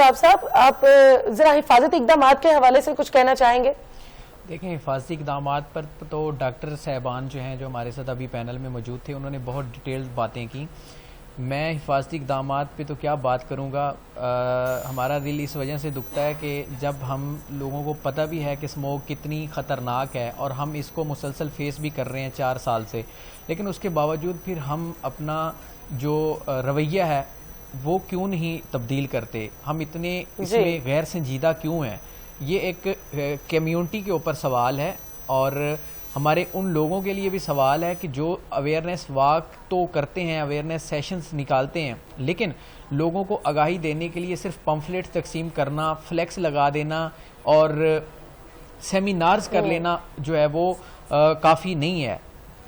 صاحب آپ ذرا حفاظتی اقدامات کے حوالے سے کچھ کہنا چاہیں گے؟ دیکھیں، حفاظتی اقدامات پر تو ڈاکٹر صاحبان جو ہیں جو ہمارے ساتھ ابھی پینل میں موجود تھے انہوں نے بہت ڈیٹیلز باتیں کی. میں حفاظتی اقدامات پہ تو کیا بات کروں گا. ہمارا دل اس وجہ سے دکھتا ہے کہ جب ہم لوگوں کو پتہ بھی ہے کہ اسموک کتنی خطرناک ہے اور ہم اس کو مسلسل فیس بھی کر رہے ہیں 4 سال سے، لیکن اس کے باوجود پھر ہم اپنا جو رویہ ہے وہ کیوں نہیں تبدیل کرتے، ہم اتنے اس میں غیر سنجیدہ کیوں ہیں. یہ ایک کمیونٹی کے اوپر سوال ہے اور ہمارے ان لوگوں کے لیے بھی سوال ہے کہ جو اویئرنیس واک تو کرتے ہیں، اویئرنیس سیشنز نکالتے ہیں، لیکن لوگوں کو آگاہی دینے کے لیے صرف پمفلیٹس تقسیم کرنا، فلیکس لگا دینا اور سیمینارز کر لینا جو ہے وہ کافی نہیں ہے.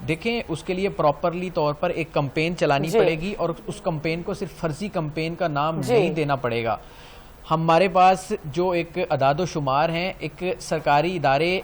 دیکھیں، اس کے لیے پراپرلی طور پر ایک کمپین چلانی پڑے گی اور اس کمپین کو صرف فرضی کمپین کا نام نہیں دینا پڑے گا. ہمارے پاس جو ایک اعداد و شمار ہیں، ایک سرکاری ادارے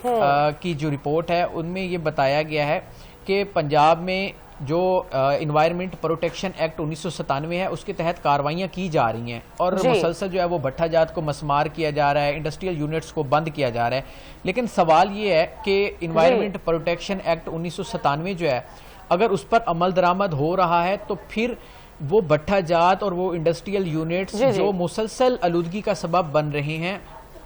کی جو رپورٹ ہے ان میں یہ بتایا گیا ہے کہ پنجاب میں جو انوائرمنٹ پروٹیکشن ایکٹ 1997 ہے اس کے تحت کاروائیاں کی جا رہی ہیں اور مسلسل جو ہے وہ بھٹا جات کو مسمار کیا جا رہا ہے، انڈسٹریل یونٹس کو بند کیا جا رہا ہے. لیکن سوال یہ ہے کہ انوائرمنٹ پروٹیکشن ایکٹ 1997 جو ہے اگر اس پر عمل درآمد ہو رہا ہے تو پھر وہ بھٹا جات اور وہ انڈسٹریل یونٹس جو مسلسل آلودگی کا سبب بن رہے ہیں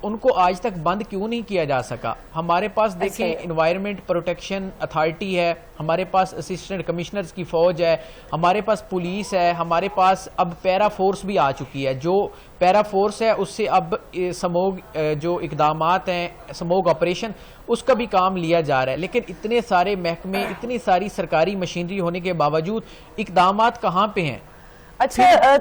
ان کو آج تک بند کیوں نہیں کیا جا سکا. ہمارے پاس دیکھیں انوائرمنٹ پروٹیکشن اتھارٹی ہے، ہمارے پاس اسسٹنٹ کمشنرز کی فوج ہے، ہمارے پاس پولیس ہے، ہمارے پاس اب پیرا فورس بھی آ چکی ہے. جو پیرا فورس ہے اس سے اب سموگ جو اقدامات ہیں، سموگ آپریشن، اس کا بھی کام لیا جا رہا ہے. لیکن اتنے سارے محکمے، اتنی ساری سرکاری مشینری ہونے کے باوجود اقدامات کہاں پہ ہیں؟ اچھا